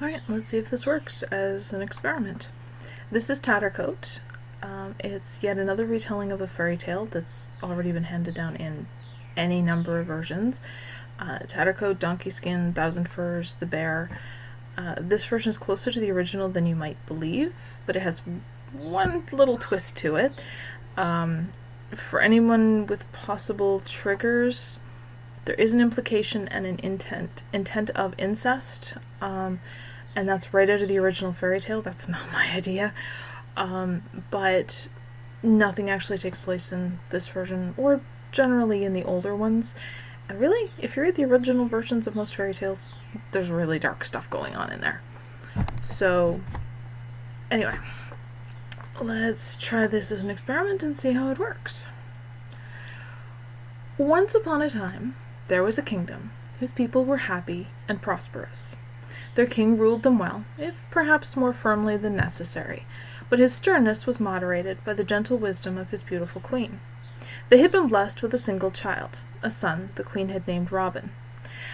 Alright, let's see if this works as an experiment. This is Tattercoat. It's yet another retelling of a fairy tale that's already been handed down in any number of versions. Tattercoat, Donkey Skin, Thousand Furs, The Bear. This version is closer to the original than you might believe, but it has one little twist to it. For anyone with possible triggers, there is an implication and an intent of incest, and that's right out of the original fairy tale. That's not my idea, but nothing actually takes place in this version, or generally in the older ones. And really, if you read the original versions of most fairy tales, there's really dark stuff going on in there. So, anyway, let's try this as an experiment and see how it works. Once upon a time, there was a kingdom whose people were happy and prosperous. Their king ruled them well, if perhaps more firmly than necessary, but his sternness was moderated by the gentle wisdom of his beautiful queen. They had been blessed with a single child, a son the queen had named Robin.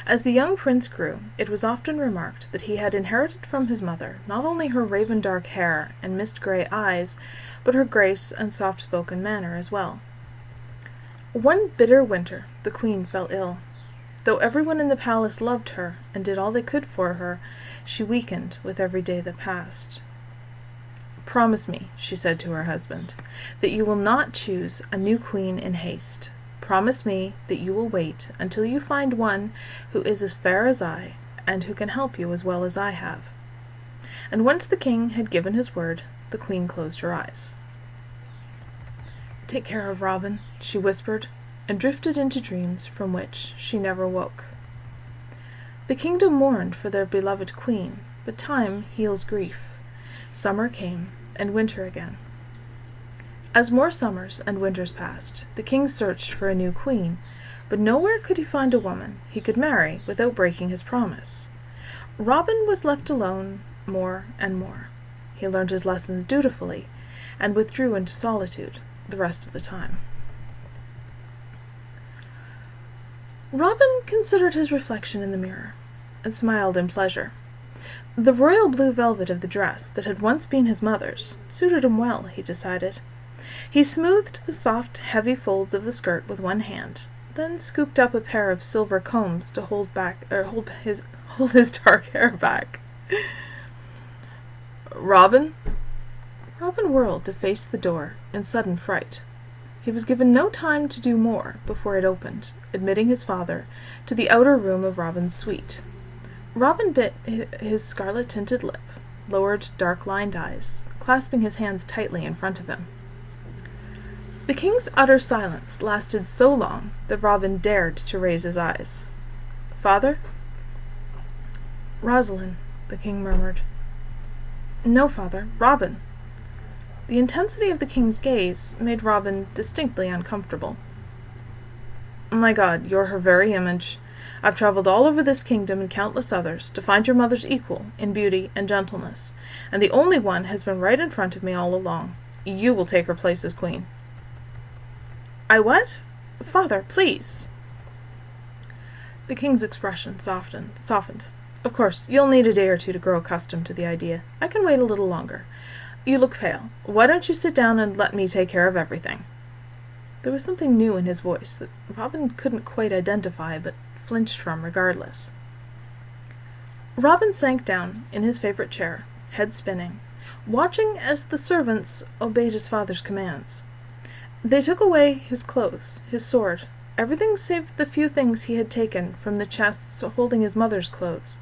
As the young prince grew, it was often remarked that he had inherited from his mother not only her raven-dark hair and mist-grey eyes, but her grace and soft-spoken manner as well. One bitter winter, the queen fell ill. Though everyone in the palace loved her and did all they could for her, she weakened with every day that passed. "Promise me," she said to her husband, "that you will not choose a new queen in haste. Promise me that you will wait until you find one who is as fair as I, and who can help you as well as I have." And once the king had given his word, the queen closed her eyes. "Take care of Robin," she whispered, and drifted into dreams from which she never woke. The kingdom mourned for their beloved queen, but time heals grief. Summer came, and winter again. As more summers and winters passed, the king searched for a new queen, but nowhere could he find a woman he could marry without breaking his promise. Robin was left alone more and more. He learned his lessons dutifully, and withdrew into solitude the rest of the time. Robin considered his reflection in the mirror, and smiled in pleasure. The royal blue velvet of the dress that had once been his mother's suited him well, he decided. He smoothed the soft, heavy folds of the skirt with one hand, then scooped up a pair of silver combs to hold his dark hair back. "Robin?" Robin whirled to face the door in sudden fright. He was given no time to do more before it opened, admitting his father to the outer room of Robin's suite. Robin bit his scarlet-tinted lip, lowered dark-lined eyes, clasping his hands tightly in front of him. The king's utter silence lasted so long that Robin dared to raise his eyes. "Father?" "Rosalind," the king murmured. "No, father, Robin." The intensity of the king's gaze made Robin distinctly uncomfortable. "My God, you're her very image. I've traveled all over this kingdom and countless others to find your mother's equal in beauty and gentleness, and the only one has been right in front of me all along. You will take her place as queen." "I what? Father, please." The king's expression softened. "Of course, you'll need a day or two to grow accustomed to the idea. I can wait a little longer. You look pale. Why don't you sit down and let me take care of everything?" There was something new in his voice that Robin couldn't quite identify, but flinched from regardless. Robin sank down in his favorite chair, head spinning, watching as the servants obeyed his father's commands. They took away his clothes, his sword, everything save the few things he had taken from the chests holding his mother's clothes.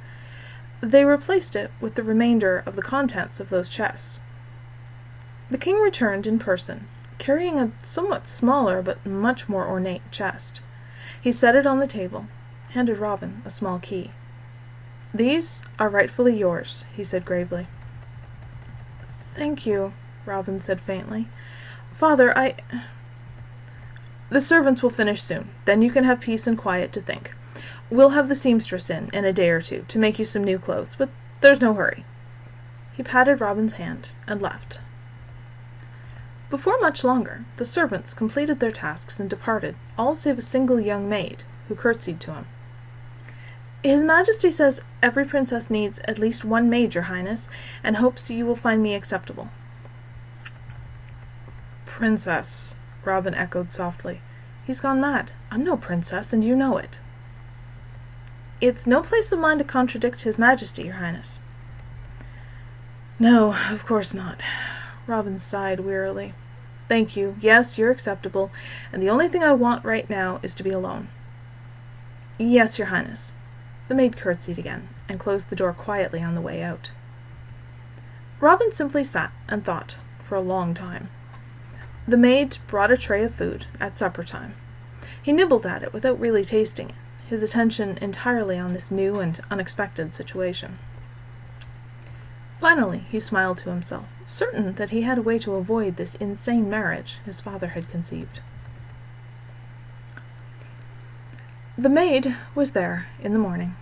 They replaced it with the remainder of the contents of those chests. The king returned in person, carrying a somewhat smaller but much more ornate chest. He set it on the table, handed Robin a small key. "These are rightfully yours," he said gravely. "Thank you," Robin said faintly. "Father, The servants will finish soon. Then you can have peace and quiet to think. We'll have the seamstress in a day or two to make you some new clothes, but there's no hurry." He patted Robin's hand and left. Before much longer, the servants completed their tasks and departed, all save a single young maid, who curtsied to him. His Majesty says every princess needs at least one maid, Your Highness, and hopes you will find me acceptable. Princess, Robin echoed softly. He's gone mad. I'm no princess, and you know it. It's no place of mine to contradict His Majesty, Your Highness. No, of course not. Robin sighed wearily. Thank you. Yes, you're acceptable, and the only thing I want right now is to be alone. Yes, Your Highness. The maid curtsied again, and closed the door quietly on the way out. Robin simply sat and thought for a long time. The maid brought a tray of food at supper time. He nibbled at it without really tasting it, his attention entirely on this new and unexpected situation. Finally, he smiled to himself, certain that he had a way to avoid this insane marriage his father had conceived. The maid was there in the morning.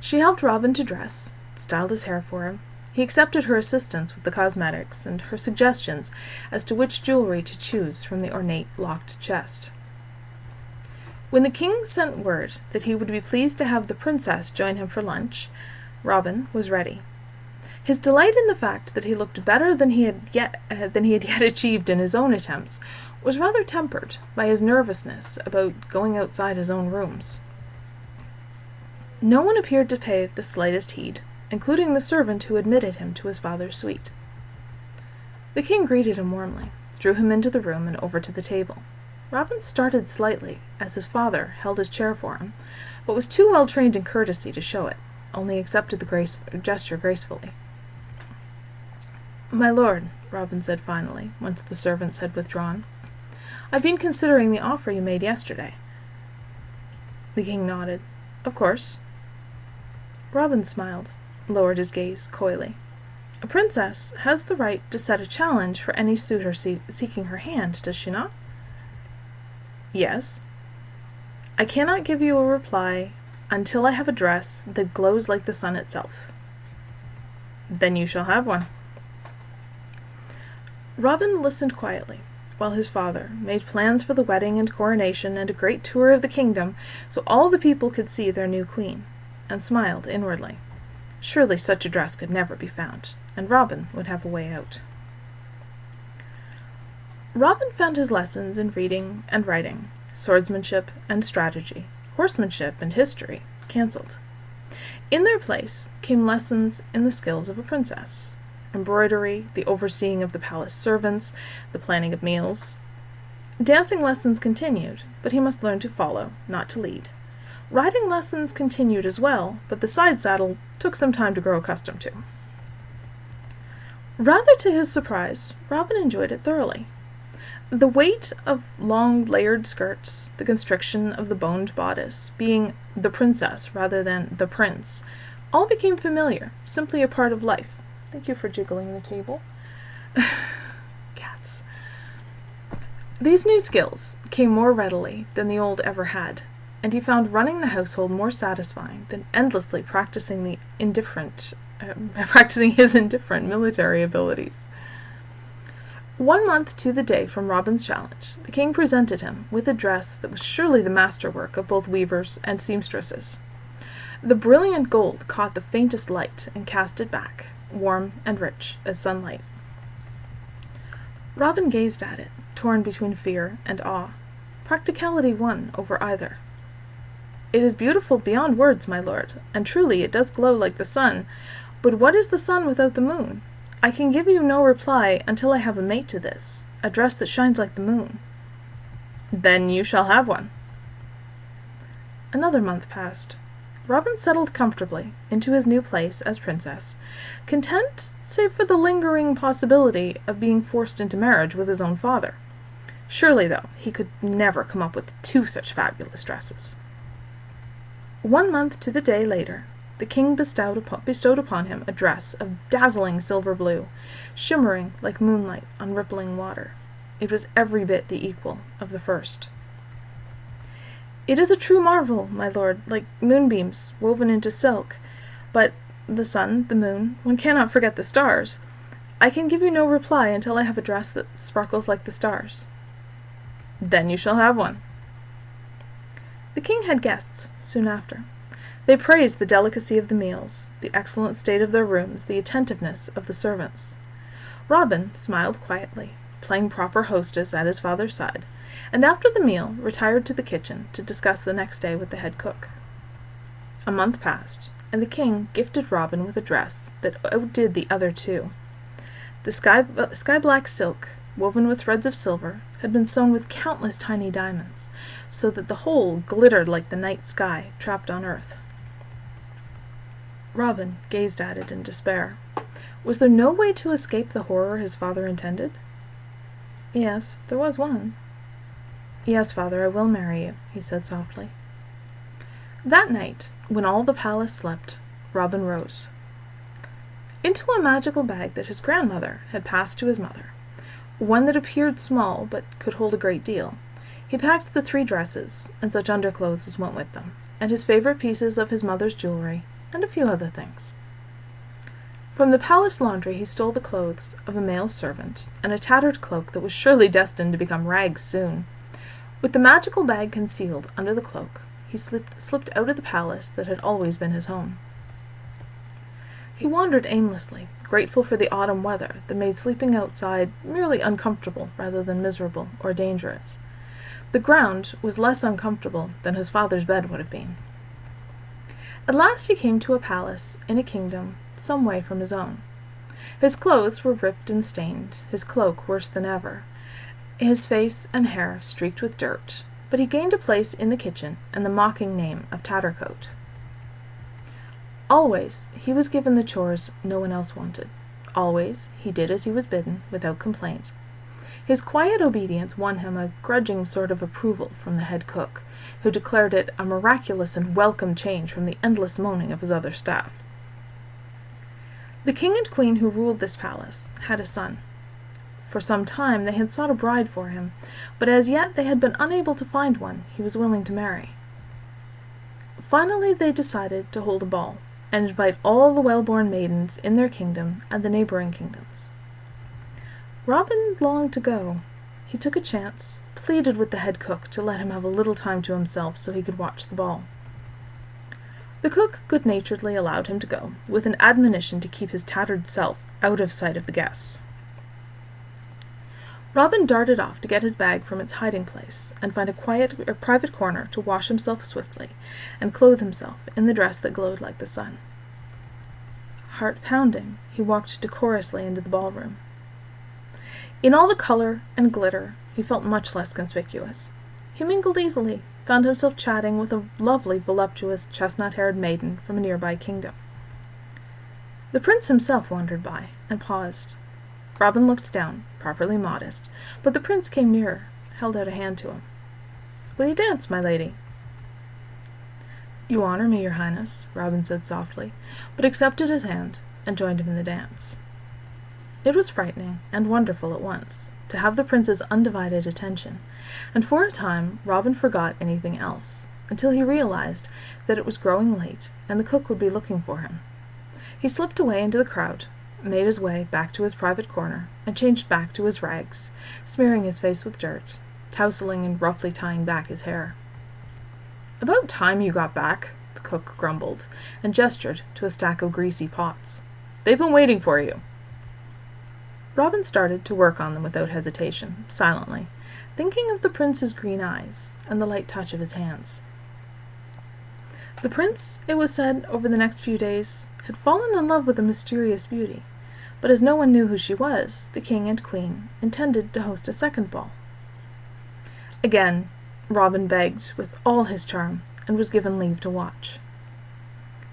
She helped Robin to dress, styled his hair for him. He accepted her assistance with the cosmetics and her suggestions as to which jewelry to choose from the ornate locked chest. When the king sent word that he would be pleased to have the princess join him for lunch, Robin was ready. His delight in the fact that he looked better than he had yet achieved in his own attempts was rather tempered by his nervousness about going outside his own rooms. No one appeared to pay the slightest heed, including the servant who admitted him to his father's suite. The king greeted him warmly, drew him into the room and over to the table. Robin started slightly as his father held his chair for him, but was too well trained in courtesy to show it, only accepted the gesture gracefully. "My lord," Robin said finally, once the servants had withdrawn, "I've been considering the offer you made yesterday." The king nodded. "Of course." Robin smiled, lowered his gaze coyly. "A princess has the right to set a challenge for any suitor seeking her hand, does she not?" "Yes." "I cannot give you a reply until I have a dress that glows like the sun itself." "Then you shall have one." Robin listened quietly, while his father made plans for the wedding and coronation and a great tour of the kingdom so all the people could see their new queen, and smiled inwardly. Surely such a dress could never be found, and Robin would have a way out. Robin found his lessons in reading and writing, swordsmanship and strategy, horsemanship and history cancelled. In their place came lessons in the skills of a princess. Embroidery, the overseeing of the palace servants, the planning of meals. Dancing lessons continued, but he must learn to follow, not to lead. Riding lessons continued as well, but the side saddle took some time to grow accustomed to. Rather to his surprise, Robin enjoyed it thoroughly. The weight of long layered skirts, the constriction of the boned bodice, being the princess rather than the prince, all became familiar, simply a part of life. Thank you for jiggling the table. Cats. These new skills came more readily than the old ever had, and he found running the household more satisfying than endlessly practicing his indifferent military abilities. 1 month to the day from Robin's challenge, the king presented him with a dress that was surely the masterwork of both weavers and seamstresses. The brilliant gold caught the faintest light and cast it back, warm and rich as sunlight. Robin gazed at it, torn between fear and awe. Practicality won over either. "It is beautiful beyond words, my lord, and truly it does glow like the sun. But what is the sun without the moon? I can give you no reply until I have a mate to this, a dress that shines like the moon." "Then you shall have one." Another month passed. Robin settled comfortably into his new place as princess, content save for the lingering possibility of being forced into marriage with his own father. Surely, though, he could never come up with 2 such fabulous dresses. 1 month to the day later, the king bestowed upon him a dress of dazzling silver blue, shimmering like moonlight on rippling water. It was every bit the equal of the first. "It is a true marvel, my lord, like moonbeams woven into silk. But the sun, the moon, one cannot forget the stars. I can give you no reply until I have a dress that sparkles like the stars." "Then you shall have one." The king had guests soon after. They praised the delicacy of the meals, the excellent state of their rooms, the attentiveness of the servants. Robin smiled quietly, playing proper hostess at his father's side, and after the meal retired to the kitchen to discuss the next day with the head cook. A month passed, and the king gifted Robin with a dress that outdid the other two. The sky-black silk, woven with threads of silver, had been sewn with countless tiny diamonds, so that the whole glittered like the night sky trapped on earth. Robin gazed at it in despair. Was there no way to escape the horror his father intended? Yes, there was one. Yes, father, I will marry you, he said softly. That night, when all the palace slept, Robin rose. Into a magical bag that his grandmother had passed to his mother, one that appeared small but could hold a great deal, he packed the 3 dresses and such underclothes as went with them, and his favorite pieces of his mother's jewelry, and a few other things. From the palace laundry he stole the clothes of a male servant and a tattered cloak that was surely destined to become rags soon. With the magical bag concealed under the cloak, he slipped out of the palace that had always been his home. He wandered aimlessly, grateful for the autumn weather that made sleeping outside merely uncomfortable rather than miserable or dangerous. The ground was less uncomfortable than his father's bed would have been. At last he came to a palace in a kingdom some way from his own. His clothes were ripped and stained, his cloak worse than ever, his face and hair streaked with dirt, but he gained a place in the kitchen and the mocking name of Tattercoat. Always he was given the chores no one else wanted. Always he did as he was bidden, without complaint. His quiet obedience won him a grudging sort of approval from the head cook, who declared it a miraculous and welcome change from the endless moaning of his other staff. The king and queen who ruled this palace had a son. For some time they had sought a bride for him, but as yet they had been unable to find one he was willing to marry. Finally they decided to hold a ball, and invite all the well-born maidens in their kingdom and the neighboring kingdoms. Robin longed to go. He took a chance, pleaded with the head cook to let him have a little time to himself so he could watch the ball. The cook good-naturedly allowed him to go, with an admonition to keep his tattered self out of sight of the guests. Robin darted off to get his bag from its hiding place and find a private corner to wash himself swiftly and clothe himself in the dress that glowed like the sun. Heart pounding, he walked decorously into the ballroom. In all the color and glitter, he felt much less conspicuous. He mingled easily, found himself chatting with a lovely, voluptuous, chestnut-haired maiden from a nearby kingdom. The prince himself wandered by and paused. Robin looked down, properly modest, but the prince came nearer, held out a hand to him. "Will you dance, my lady?" "You honor me, your highness," Robin said softly, but accepted his hand and joined him in the dance. It was frightening and wonderful at once, to have the prince's undivided attention, and for a time Robin forgot anything else, until he realized that it was growing late and the cook would be looking for him. He slipped away into the crowd, made his way back to his private corner, and changed back to his rags, smearing his face with dirt, tousling and roughly tying back his hair. "About time you got back," the cook grumbled, and gestured to a stack of greasy pots. "They've been waiting for you." Robin started to work on them without hesitation, silently, thinking of the prince's green eyes and the light touch of his hands. The prince, it was said, over the next few days, had fallen in love with a mysterious beauty, but as no one knew who she was, the king and queen intended to host a second ball. Again, Robin begged with all his charm, and was given leave to watch.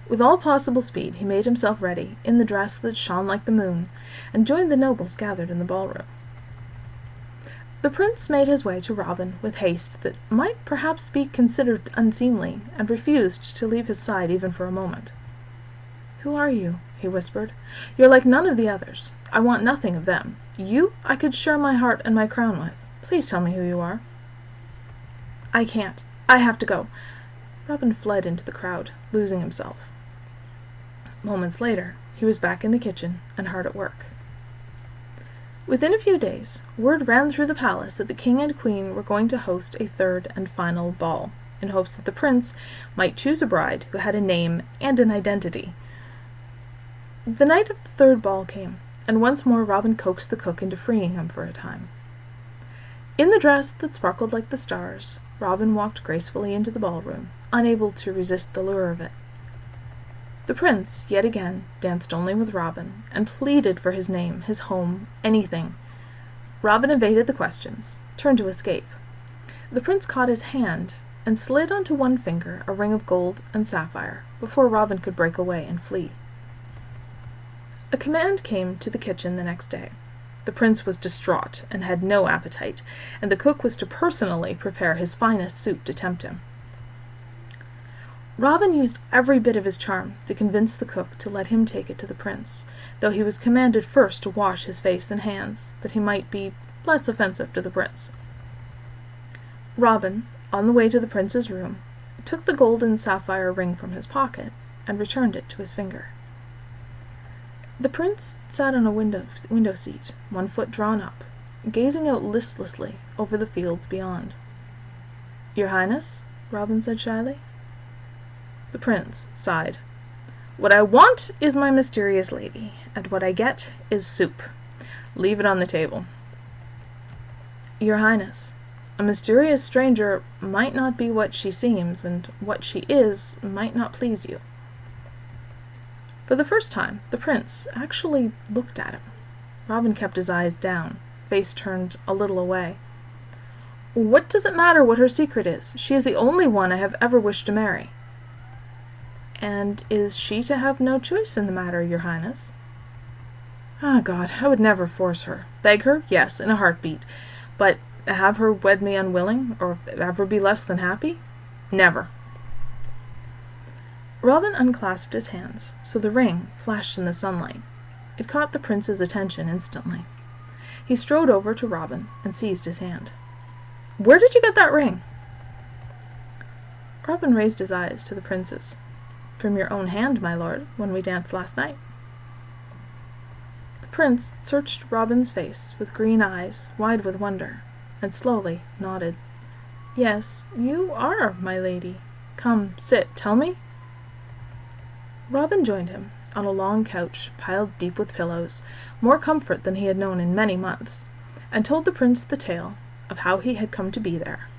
With all possible speed he made himself ready, in the dress that shone like the moon, and joined the nobles gathered in the ballroom. The prince made his way to Robin with haste that might perhaps be considered unseemly, and refused to leave his side even for a moment. "Who are you?" he whispered. "You're like none of the others. I want nothing of them. You I could share my heart and my crown with. Please tell me who you are." "I can't. I have to go." Robin fled into the crowd, losing himself. Moments later, he was back in the kitchen and hard at work. Within a few days, word ran through the palace that the king and queen were going to host a third and final ball. in hopes that the prince might choose a bride who had a name and an identity. The night of the third ball came, and once more Robin coaxed the cook into freeing him for a time. In the dress that sparkled like the stars, Robin walked gracefully into the ballroom, unable to resist the lure of it. The prince, yet again, danced only with Robin, and pleaded for his name, his home, anything. Robin evaded the questions, turned to escape. The prince caught his hand, and slid onto one finger a ring of gold and sapphire, before Robin could break away and flee. A command came to the kitchen the next day. The prince was distraught and had no appetite, and the cook was to personally prepare his finest soup to tempt him. Robin used every bit of his charm to convince the cook to let him take it to the prince, though he was commanded first to wash his face and hands, that he might be less offensive to the prince. Robin, on the way to the prince's room, took the gold and sapphire ring from his pocket and returned it to his finger. The prince sat on a window seat, one foot drawn up, gazing out listlessly over the fields beyond. "Your Highness?" Robin said shyly. The prince sighed. "What I want is my mysterious lady, and what I get is soup. Leave it on the table." "Your Highness, a mysterious stranger might not be what she seems, and what she is might not please you." For the first time, the prince actually looked at him. Robin kept his eyes down, face turned a little away. "What does it matter what her secret is? She is the only one I have ever wished to marry." "And is she to have no choice in the matter, your Highness?" "Ah, God, I would never force her. Beg her? Yes, in a heartbeat. But have her wed me unwilling, or ever be less than happy? Never." Robin unclasped his hands, so the ring flashed in the sunlight. It caught the prince's attention instantly. He strode over to Robin and seized his hand. "Where did you get that ring?" Robin raised his eyes to the prince's. "From your own hand, my lord, when we danced last night." The prince searched Robin's face with green eyes wide with wonder, and slowly nodded. "Yes, you are my lady. Come, sit, tell me." Robin joined him on a long couch piled deep with pillows, more comfort than he had known in many months, and told the prince the tale of how he had come to be there.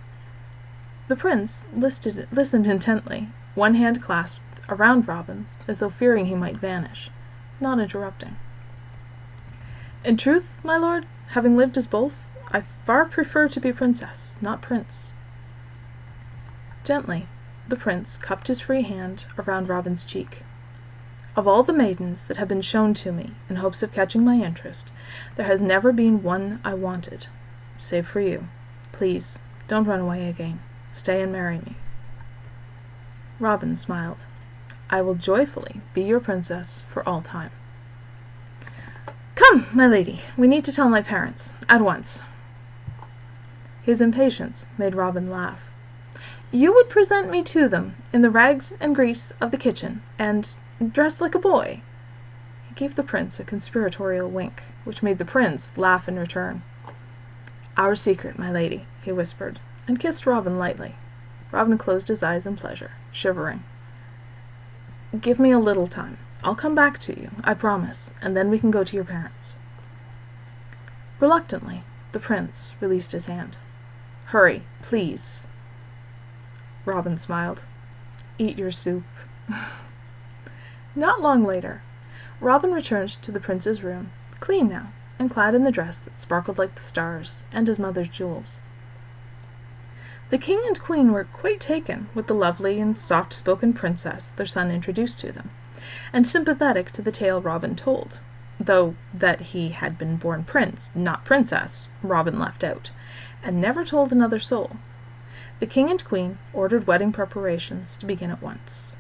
The prince listened intently, one hand clasped around Robin's, as though fearing he might vanish, not interrupting. "In truth, my lord, having lived as both, I far prefer to be princess, not prince." Gently, the prince cupped his free hand around Robin's cheek. "Of all the maidens that have been shown to me in hopes of catching my interest, there has never been one I wanted, save for you. Please, don't run away again. Stay and marry me." Robin smiled. "I will joyfully be your princess for all time." "Come, my lady, we need to tell my parents, at once." His impatience made Robin laugh. "You would present me to them in the rags and grease of the kitchen, and dressed like a boy." He gave the prince a conspiratorial wink, which made the prince laugh in return. "Our secret, my lady," he whispered, and kissed Robin lightly. Robin closed his eyes in pleasure, shivering. "Give me a little time. I'll come back to you, I promise, and then we can go to your parents." Reluctantly, the prince released his hand. "Hurry, please." Robin smiled. "Eat your soup." Not long later, Robin returned to the prince's room, clean now, and clad in the dress that sparkled like the stars, and his mother's jewels. The king and queen were quite taken with the lovely and soft-spoken princess their son introduced to them, and sympathetic to the tale Robin told, though that he had been born prince, not princess, Robin left out, and never told another soul. The king and queen ordered wedding preparations to begin at once.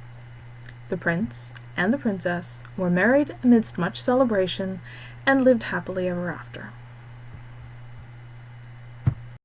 The prince and the princess were married amidst much celebration and lived happily ever after.